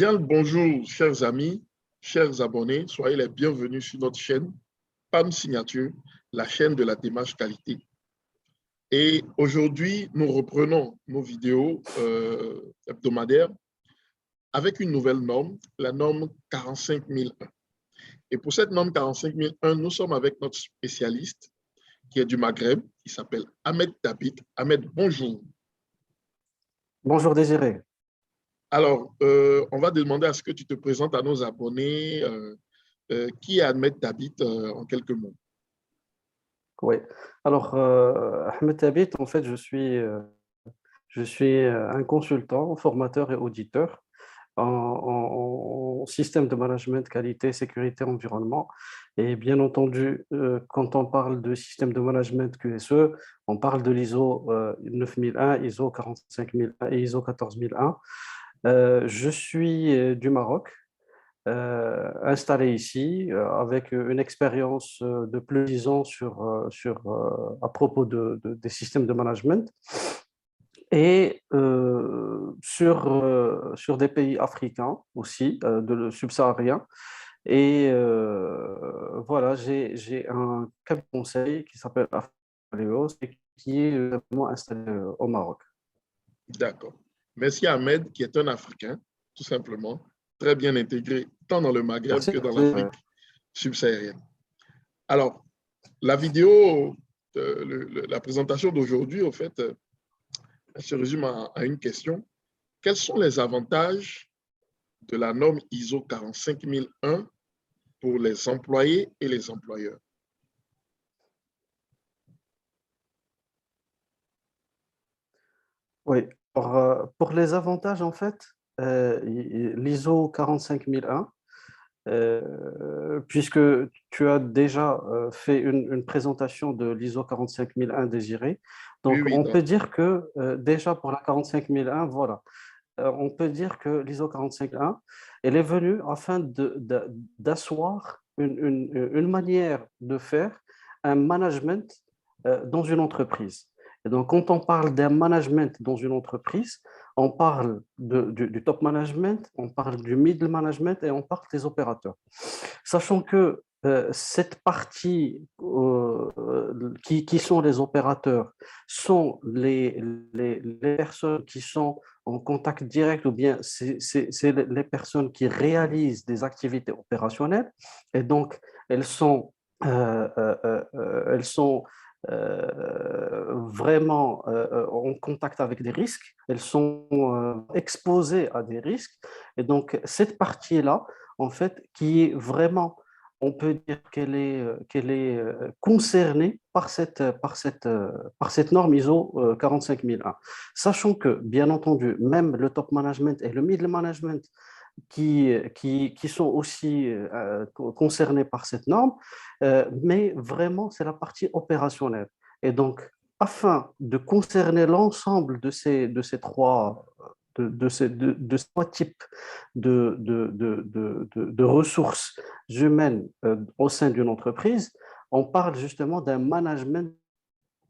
Bien le bonjour, chers amis, chers abonnés. Soyez les bienvenus sur notre chaîne PAM Signature, la chaîne de la démarche qualité. Et aujourd'hui, nous reprenons nos vidéos hebdomadaires avec une nouvelle norme, la norme 45001. Et pour cette norme 45001, nous sommes avec notre spécialiste qui est du Maghreb, qui s'appelle Ahmed Tabit. Ahmed, bonjour. Bonjour Désiré. Alors, on va demander à ce que tu te présentes à nos abonnés. Qui est Ahmed Tabit en quelques mots? Oui. Alors, Ahmed Tabit, en fait, je suis un consultant, formateur et auditeur en système de management, qualité, sécurité, environnement. Et bien entendu, quand on parle de système de management QSE, on parle de l'ISO 9001, ISO 45001 et ISO 14001. Je suis du Maroc, installé ici avec une expérience de plus de 10 ans à propos des systèmes de management et sur des pays africains aussi, subsahariens. Et voilà, j'ai un cabinet de conseil qui s'appelle Afaleos et qui est vraiment installé au Maroc. D'accord. Merci Ahmed, qui est un Africain, tout simplement, très bien intégré tant dans le Maghreb Merci. que dans l'Afrique subsaharienne. Alors, la vidéo, la présentation d'aujourd'hui, au fait, elle se résume à une question. Quels sont les avantages de la norme ISO 45001 pour les employés et les employeurs? Oui, pour les avantages, en fait, l'ISO 45001, puisque tu as déjà fait une présentation de l'ISO 45001 Désiré, Oui, donc oui, on peut dire que déjà pour la 45001, voilà, on peut dire que l'ISO 45001, elle est venue afin d'asseoir une manière de faire un management dans une entreprise. Et donc, quand on parle d'un management dans une entreprise, on parle du top management, on parle du middle management et on parle des opérateurs. Sachant que cette partie qui sont les opérateurs sont les personnes qui sont en contact direct ou bien c'est les personnes qui réalisent des activités opérationnelles et donc elles sont, elles sont vraiment en contact avec des risques, elles sont exposées à des risques et donc cette partie-là, en fait, qui est vraiment, on peut dire qu'elle est concernée par cette norme ISO 45001. Sachant que, bien entendu, même le top management et le middle management qui sont aussi concernés par cette norme, mais vraiment, c'est la partie opérationnelle. Et donc, afin de concerner l'ensemble de ces trois types de ressources humaines au sein d'une entreprise, on parle justement d'un management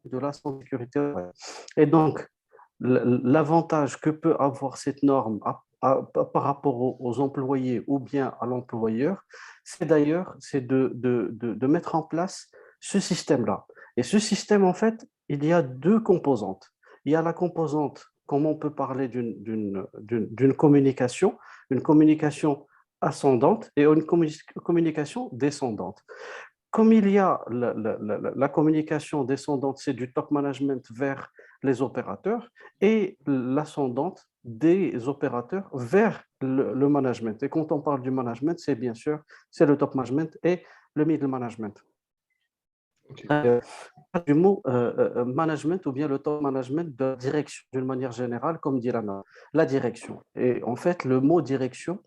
de la sécurité. Et donc, l'avantage que peut avoir cette norme par rapport aux employés ou bien à l'employeur, c'est d'ailleurs de mettre en place ce système-là. Et ce système, en fait, il y a deux composantes. Il y a la composante, comme on peut parler d'une communication, une communication ascendante et une communication descendante. Comme il y a la communication descendante, c'est du top management vers les opérateurs et l'ascendante des opérateurs vers le management. Et quand on parle du management, c'est bien sûr, c'est le top management et le middle management. Okay. Du mot management ou bien le top management de la direction d'une manière générale, comme dit la direction. Et en fait, le mot direction,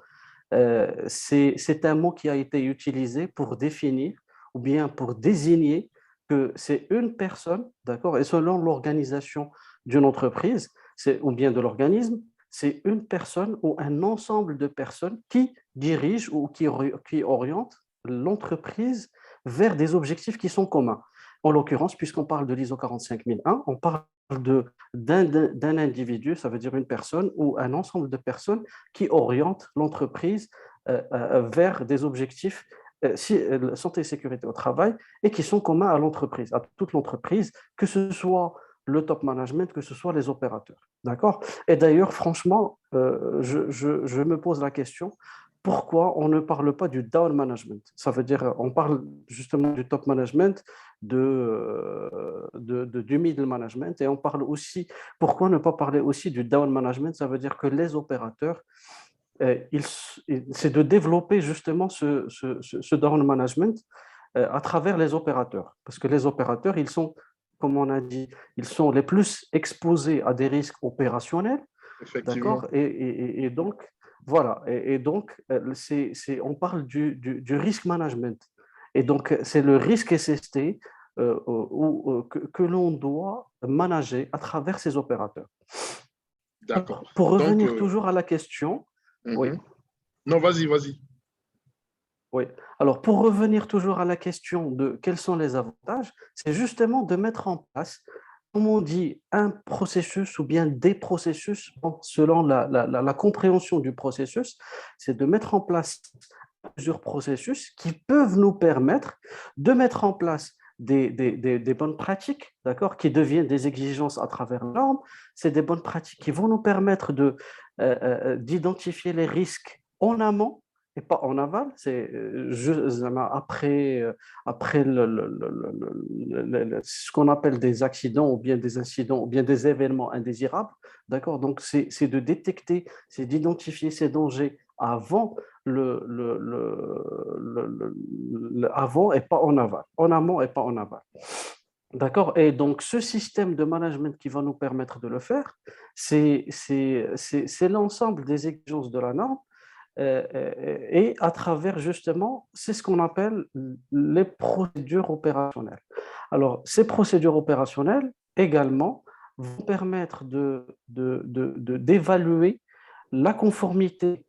c'est un mot qui a été utilisé pour définir ou bien pour désigner que c'est une personne, d'accord, et selon l'organisation d'une entreprise ou bien de l'organisme, c'est une personne ou un ensemble de personnes qui dirigent ou qui orientent l'entreprise vers des objectifs qui sont communs. En l'occurrence, puisqu'on parle de l'ISO 45001, on parle d'un individu, ça veut dire une personne ou un ensemble de personnes qui orientent l'entreprise vers des objectifs santé et sécurité au travail et qui sont communs à l'entreprise, à toute l'entreprise, que ce soit le top management, que ce soit les opérateurs. D'accord? Et d'ailleurs, franchement, je me pose la question, pourquoi on ne parle pas du down management? Ça veut dire, on parle justement du top management, du middle management, et on parle aussi, pourquoi ne pas parler aussi du down management? Ça veut dire que les opérateurs, c'est de développer justement ce down management à travers les opérateurs. Parce que les opérateurs, ils sont, comme on a dit, ils sont les plus exposés à des risques opérationnels, Effectivement. d'accord? Et donc, voilà. Et donc, on parle du risk management. Et donc, c'est le risque SST que l'on doit manager à travers ces opérateurs. D'accord. Alors, pour Donc, revenir toujours à la question, oui. Non, vas-y, vas-y. Oui. Alors, pour revenir toujours à la question de quels sont les avantages, c'est justement de mettre en place, comme on dit, un processus ou bien des processus, selon la compréhension du processus, c'est de mettre en place plusieurs processus qui peuvent nous permettre de mettre en place des bonnes pratiques, d'accord, qui deviennent des exigences à travers la norme. C'est des bonnes pratiques qui vont nous permettre d'identifier les risques en amont et pas en aval. C'est après ce qu'on appelle des accidents ou bien des incidents ou bien des événements indésirables. D'accord? Donc, c'est de détecter, c'est d'identifier ces dangers avant avant et pas en aval, en amont et pas en aval. D'accord? Et donc, ce système de management qui va nous permettre de le faire, c'est l'ensemble des exigences de la norme et à travers justement, c'est ce qu'on appelle les procédures opérationnelles. Alors, ces procédures opérationnelles également vont permettre d'évaluer la conformité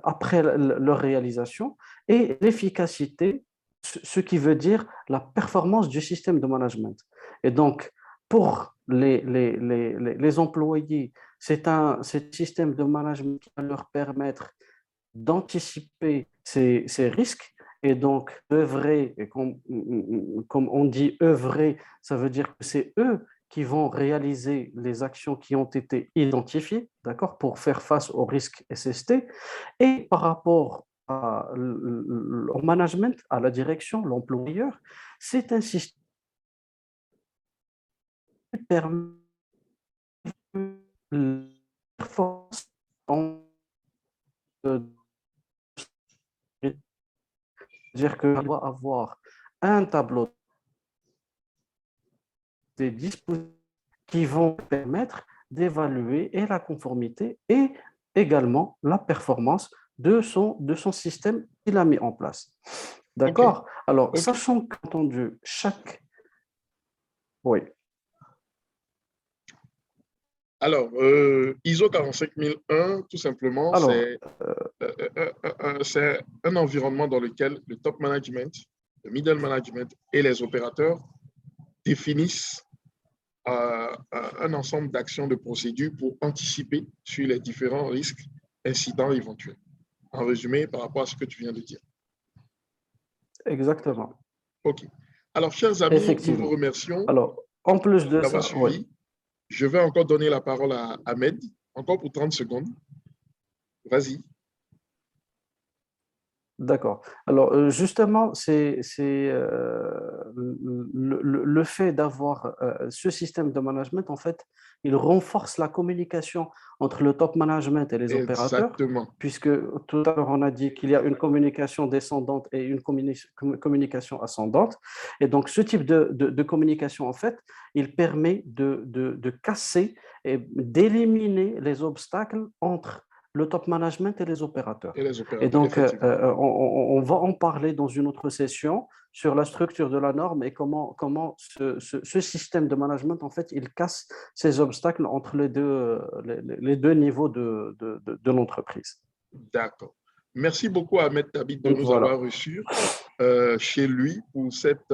après leur réalisation et l'efficacité, ce qui veut dire la performance du système de management. Et donc, pour les employés, c'est un système de management qui va leur permettre d'anticiper ces risques et donc œuvrer, et comme on dit œuvrer, ça veut dire que c'est eux qui vont réaliser les actions qui ont été identifiées, d'accord, pour faire face aux risques SST. Et par rapport au management, à la direction, l'employeur, c'est un système qui permet la performance dire qu'on doit avoir un tableau des dispositifs qui vont permettre d'évaluer et la conformité et également la performance de son système qu'il a mis en place. OK. D'accord? Alors, OK. sachant qu'entendu, chaque... Oui. Alors, ISO 45001, tout simplement, Alors, c'est un environnement dans lequel le top management, le middle management et les opérateurs définissent un ensemble d'actions, de procédures pour anticiper sur les différents risques, incidents éventuels. En résumé, par rapport à ce que tu viens de dire. exactement. OK. Alors, chers amis, nous vous Effectivement. remercions Alors, en plus de d'avoir ça, oui. suivi. Je vais encore donner la parole à Ahmed, encore pour 30 secondes. Vas-y. D'accord. Alors, justement, c'est le fait d'avoir ce système de management, en fait, il renforce la communication entre le top management et les opérateurs, Exactement. puisque tout à l'heure, on a dit qu'il y a une communication descendante et une communication ascendante. Et donc, ce type de communication, en fait, il permet de casser et d'éliminer les obstacles entre le top management et les opérateurs. Et les Et opérateurs, donc, effectivement. on va en parler dans une autre session sur la structure de la norme et comment ce système de management, en fait, il casse ces obstacles entre les deux niveaux de l'entreprise. D'accord. Merci beaucoup à Ahmed Tabit de Donc, nous voilà. avoir reçus chez lui pour cette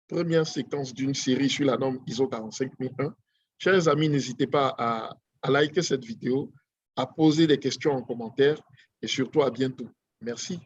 première séquence d'une série sur la norme ISO 45001. Chers amis, n'hésitez pas à liker cette vidéo, à poser des questions en commentaire et surtout à bientôt. Merci.